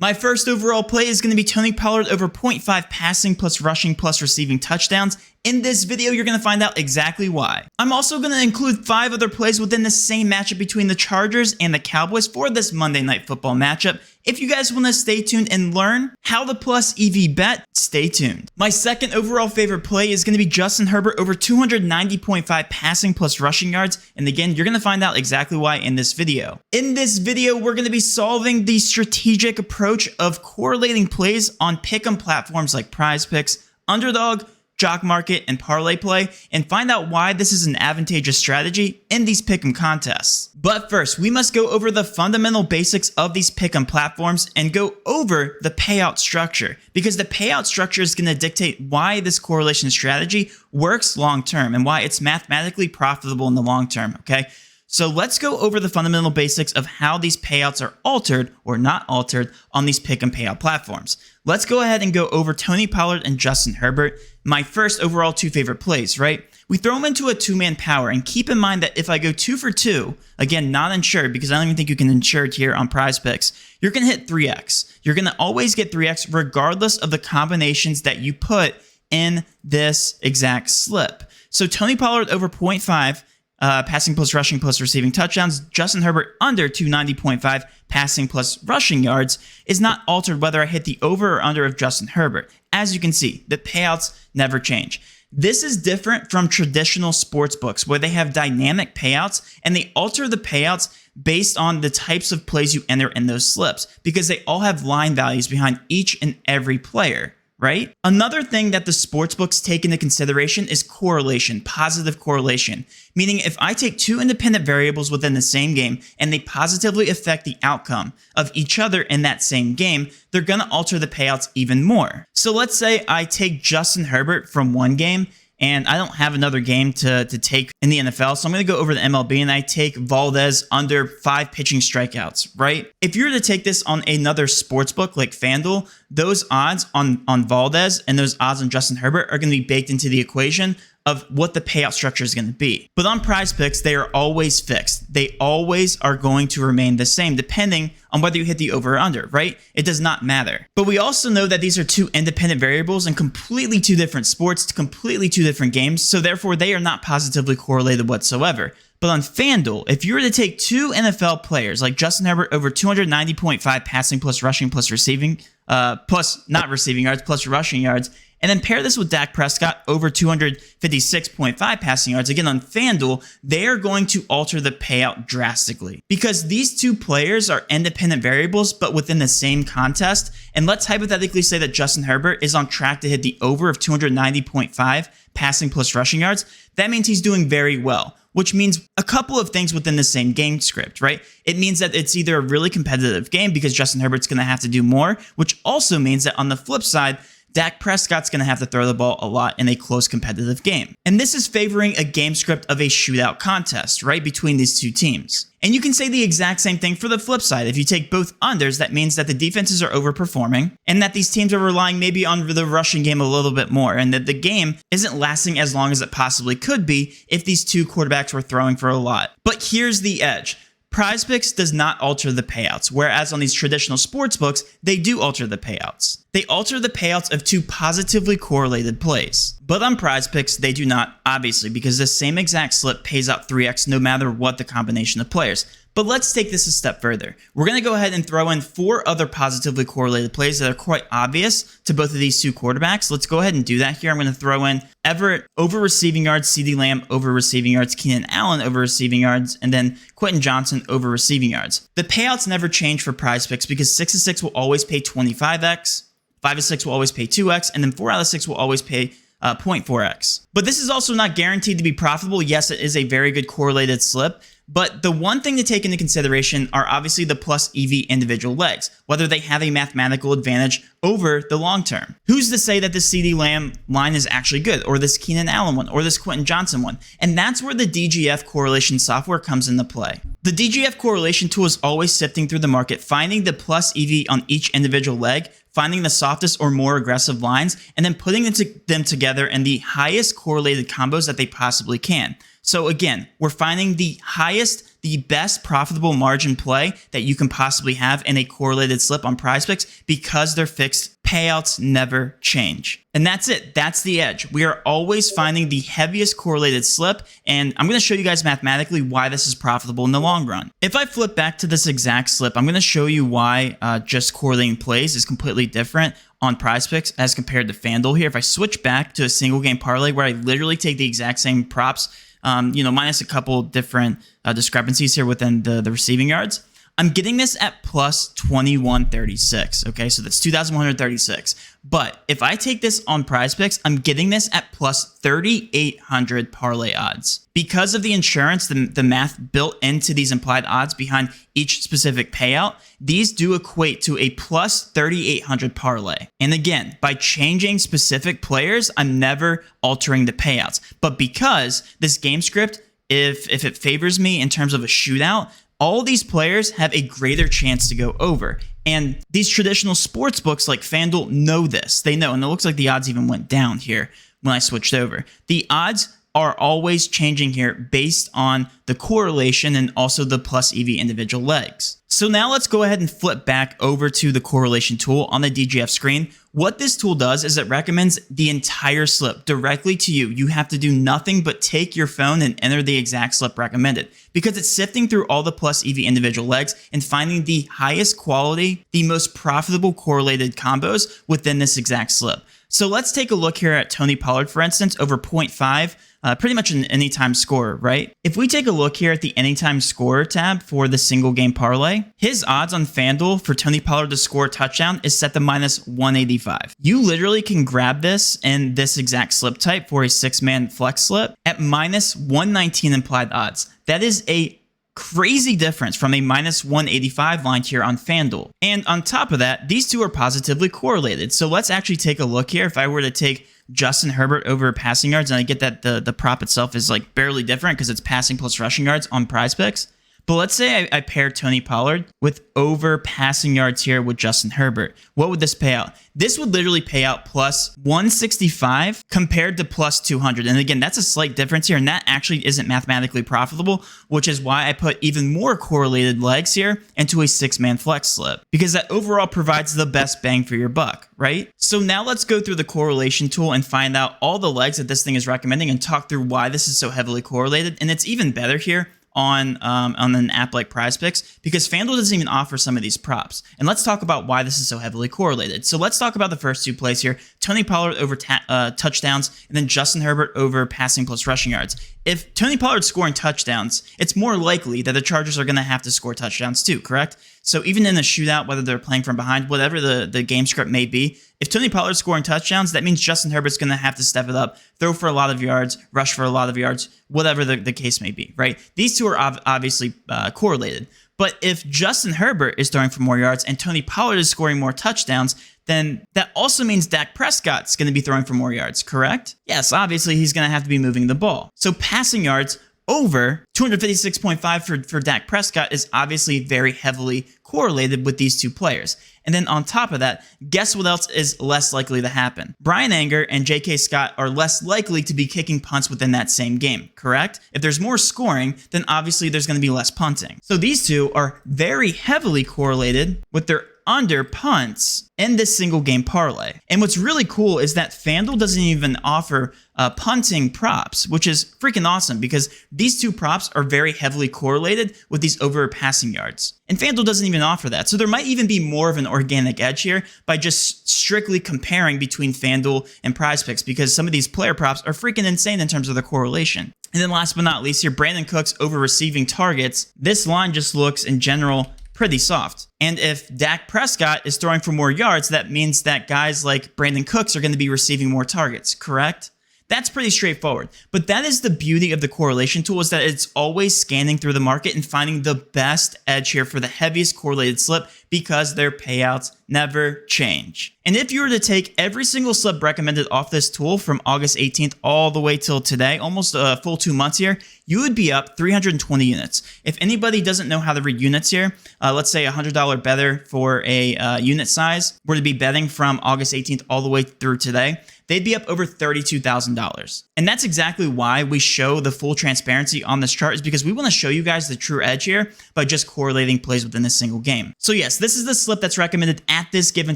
My first overall play is going to be Tony Pollard over 0.5 passing plus rushing plus receiving touchdowns. In this video, you're going to find out exactly why. I'm also going to include 5 other plays within the same matchup between the Chargers and the Cowboys for this Monday Night Football matchup. If you guys want to stay tuned and learn how the plus EV bet, stay tuned. My second overall favorite play is going to be Justin Herbert over 290.5 passing plus rushing yards. And again, you're going to find out exactly why in this video. In this video, we're going to be solving the strategic approach of correlating plays on pick'em platforms like PrizePicks, Underdog, Jock Market, and Parlay Play, and find out why this is an advantageous strategy in these pick'em contests. But first, we must go over the fundamental basics of these pick'em platforms and go over the payout structure, because the payout structure is going to dictate why this correlation strategy works long term and why it's mathematically profitable in the long term, okay? So let's go over the fundamental basics of how these payouts are altered or not altered on these pick and payout platforms. Let's go ahead and go over Tony Pollard and Justin Herbert, my first overall 2 favorite plays, right? We throw them into a 2-man power, and keep in mind that if I go 2 for 2, again, not insured, because I don't even think you can insure it here on PrizePicks, you're going to hit 3x. You're going to always get 3x regardless of the combinations that you put in this exact slip. So Tony Pollard over 0.5, passing plus rushing plus receiving touchdowns. Justin Herbert under 290.5 passing plus rushing yards is not altered whether I hit the over or under of Justin Herbert. As you can see, the payouts never change. This is different from traditional sports books where they have dynamic payouts and they alter the payouts based on the types of plays you enter in those slips because they all have line values behind each and every player. Right? Another thing that the sportsbooks take into consideration is correlation, positive correlation. Meaning if I take 2 independent variables within the same game and they positively affect the outcome of each other in that same game, they're going to alter the payouts even more. So let's say I take Justin Herbert from one game and I don't have another game to take in the NFL. So I'm going to go over the MLB and I take Valdez under 5 pitching strikeouts, right? If you were to take this on another sports book like FanDuel, those odds on Valdez and those odds on Justin Herbert are going to be baked into the equation of what the payout structure is going to be. But on PrizePicks, they are always fixed. They always are going to remain the same depending on whether you hit the over or under, right? It does not matter. But we also know that these are 2 independent variables in completely 2 different sports, completely 2 different games, so therefore they are not positively correlated whatsoever. But on FanDuel, if you were to take 2 NFL players like Justin Herbert over 290.5 passing plus rushing plus receiving, plus not receiving yards, plus rushing yards, and then pair this with Dak Prescott over 256.5 passing yards. Again, on FanDuel, they are going to alter the payout drastically because these 2 players are independent variables, but within the same contest. And let's hypothetically say that Justin Herbert is on track to hit the over of 290.5 passing plus rushing yards. That means he's doing very well, which means a couple of things within the same game script, right? It means that it's either a really competitive game because Justin Herbert's going to have to do more, which also means that on the flip side, Dak Prescott's going to have to throw the ball a lot in a close competitive game. And this is favoring a game script of a shootout contest, right, between these 2 teams. And you can say the exact same thing for the flip side. If you take both unders, that means that the defenses are overperforming and that these teams are relying maybe on the rushing game a little bit more and that the game isn't lasting as long as it possibly could be if these 2 quarterbacks were throwing for a lot. But here's the edge. PrizePicks does not alter the payouts, whereas on these traditional sports books, they do alter the payouts. They alter the payouts of 2 positively correlated plays. But on PrizePicks, they do not, obviously, because the same exact slip pays out 3x no matter what the combination of players. But let's take this a step further. We're going to go ahead and throw in 4 other positively correlated plays that are quite obvious to both of these 2 quarterbacks. Let's go ahead and do that here. I'm going to throw in Everett over receiving yards, CeeDee Lamb over receiving yards, Keenan Allen over receiving yards, and then Quentin Johnson over receiving yards. The payouts never change for PrizePicks because 6 of 6 will always pay 25x, 5 of 6 will always pay 2x, and then 4 out of 6 will always pay 0.4x. But this is also not guaranteed to be profitable. Yes, it is a very good correlated slip. But the one thing to take into consideration are obviously the plus EV individual legs, whether they have a mathematical advantage over the long term. Who's to say that this CeeDee Lamb line is actually good, or this Keenan Allen one, or this Quentin Johnson one? And that's where the DGF correlation software comes into play. The DGF correlation tool is always sifting through the market, finding the plus EV on each individual leg, finding the softest or more aggressive lines, and then putting them together in the highest correlated combos that they possibly can. So again, we're finding the highest the best profitable margin play that you can possibly have in a correlated slip on PrizePicks because they're fixed. Payouts never change. And that's it. That's the edge. We are always finding the heaviest correlated slip, and I'm going to show you guys mathematically why this is profitable in the long run. If I flip back to this exact slip, I'm going to show you why just correlating plays is completely different on PrizePicks as compared to FanDuel here. If I switch back to a single game parlay where I literally take the exact same props, minus a couple different discrepancies here within the receiving yards, I'm getting this at plus 2136. Okay, so that's 2,136. But if I take this on PrizePicks, I'm getting this at plus 3,800 parlay odds. Because of the insurance, the math built into these implied odds behind each specific payout, these do equate to a plus 3,800 parlay. And again, by changing specific players, I'm never altering the payouts. But because this game script, if it favors me in terms of a shootout, all these players have a greater chance to go over. And these traditional sports books like FanDuel know this. They know, and it looks like the odds even went down here when I switched over. The odds are always changing here based on the correlation and also the plus EV individual legs. So now let's go ahead and flip back over to the correlation tool on the DGF screen. What this tool does is it recommends the entire slip directly to you. You have to do nothing but take your phone and enter the exact slip recommended because it's sifting through all the plus EV individual legs and finding the highest quality, the most profitable correlated combos within this exact slip. So let's take a look here at Tony Pollard, for instance, over 0.5. Pretty much an anytime scorer, right? If we take a look here at the anytime scorer tab for the single game parlay, his odds on FanDuel for Tony Pollard to score a touchdown is set to minus 185. You literally can grab this in this exact slip type for a 6-man flex slip at minus 119 implied odds. That is a crazy difference from a minus 185 line here on FanDuel. And on top of that, these two are positively correlated. So let's actually take a look here. If I were to take Justin Herbert over passing yards, and I get that the prop itself is like barely different because it's passing plus rushing yards on PrizePicks. But let's say I pair Tony Pollard with over passing yards here with Justin Herbert. What would this pay out? This would literally pay out plus 165 compared to plus 200. And again, that's a slight difference here, and that actually isn't mathematically profitable, which is why I put even more correlated legs here into a 6-man flex slip, because that overall provides the best bang for your buck, right? So now let's go through the correlation tool and find out all the legs that this thing is recommending and talk through why this is so heavily correlated. And it's even better here on an app like PrizePicks because FanDuel doesn't even offer some of these props. And let's talk about why this is so heavily correlated. So let's talk about the first two plays here. Tony Pollard over touchdowns and then Justin Herbert over passing plus rushing yards. If Tony Pollard's scoring touchdowns, it's more likely that the Chargers are going to have to score touchdowns too, correct? So even in a shootout, whether they're playing from behind, whatever the game script may be, if Tony Pollard's scoring touchdowns, that means Justin Herbert's going to have to step it up, throw for a lot of yards, rush for a lot of yards, whatever the case may be, right? These two are obviously correlated. But if Justin Herbert is throwing for more yards and Tony Pollard is scoring more touchdowns, then that also means Dak Prescott's going to be throwing for more yards, correct? Yes, obviously he's going to have to be moving the ball. So passing yards over 256.5 for Dak Prescott is obviously very heavily correlated with these two players. And then on top of that, guess what else is less likely to happen? Brian Anger and J.K. Scott are less likely to be kicking punts within that same game, correct? If there's more scoring, then obviously there's going to be less punting. So these two are very heavily correlated with their under punts in this single game parlay. And what's really cool is that FanDuel doesn't even offer punting props, which is freaking awesome because these two props are very heavily correlated with these over passing yards. And FanDuel doesn't even offer that. So there might even be more of an organic edge here by just strictly comparing between FanDuel and PrizePicks because some of these player props are freaking insane in terms of the correlation. And then last but not least here, Brandon Cooks over receiving targets. This line just looks in general pretty soft. And if Dak Prescott is throwing for more yards, that means that guys like Brandon Cooks are going to be receiving more targets, correct? That's pretty straightforward. But that is the beauty of the correlation tool, is that it's always scanning through the market and finding the best edge here for the heaviest correlated slip because their payouts never change. And if you were to take every single slip recommended off this tool from August 18th all the way till today, almost a full 2 months here, you would be up 320 units. If anybody doesn't know how to read units here, let's say a $100 bettor for a unit size were to be betting from August 18th all the way through today, they'd be up over $32,000. And that's exactly why we show the full transparency on this chart, is because we want to show you guys the true edge here by just correlating plays within a single game. So yes, this is the slip that's recommended at this given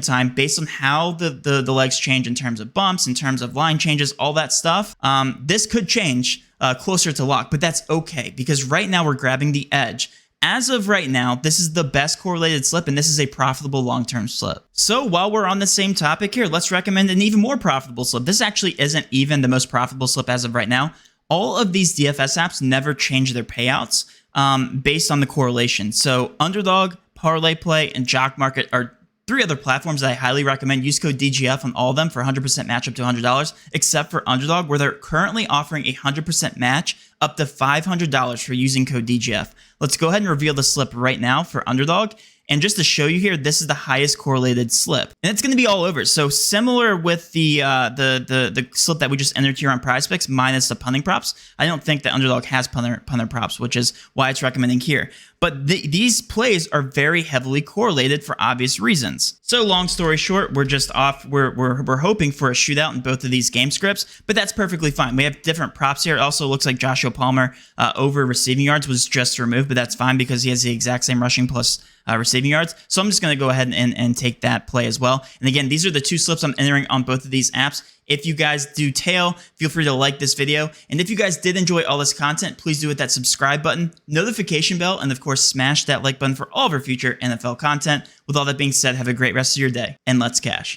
time based on how the legs change in terms of bumps, in terms of line changes, all that stuff. This could change closer to lock, but that's okay because right now we're grabbing the edge. As of right now, this is the best correlated slip, and this is a profitable long-term slip. So while we're on the same topic here, let's recommend an even more profitable slip. This actually isn't even the most profitable slip as of right now. All of these DFS apps never change their payouts based on the correlation. So Underdog, Parlay Play, and Jock Market are 3 other platforms that I highly recommend. Use code DGF on all of them for 100% match up to $100, except for Underdog, where they're currently offering a 100% match up to $500 for using code DGF. Let's go ahead and reveal the slip right now for Underdog. And just to show you here, this is the highest correlated slip, and it's going to be all over. So similar with the slip that we just entered here on PrizePicks minus the punting props. I don't think that Underdog has punter props, which is why it's recommending here. But these plays are very heavily correlated for obvious reasons. So long story short, we're just off. We're hoping for a shootout in both of these game scripts, but that's perfectly fine. We have different props here. It also looks like Joshua Palmer over receiving yards was just removed, but that's fine because he has the exact same rushing plus receiving yards. So I'm just going to go ahead and take that play as well. And again, these are the 2 slips I'm entering on both of these apps. If you guys do tail, feel free to like this video. And if you guys did enjoy all this content, please do hit that subscribe button, notification bell, and of course, smash that like button for all of our future NFL content. With all that being said, have a great rest of your day, and let's cash.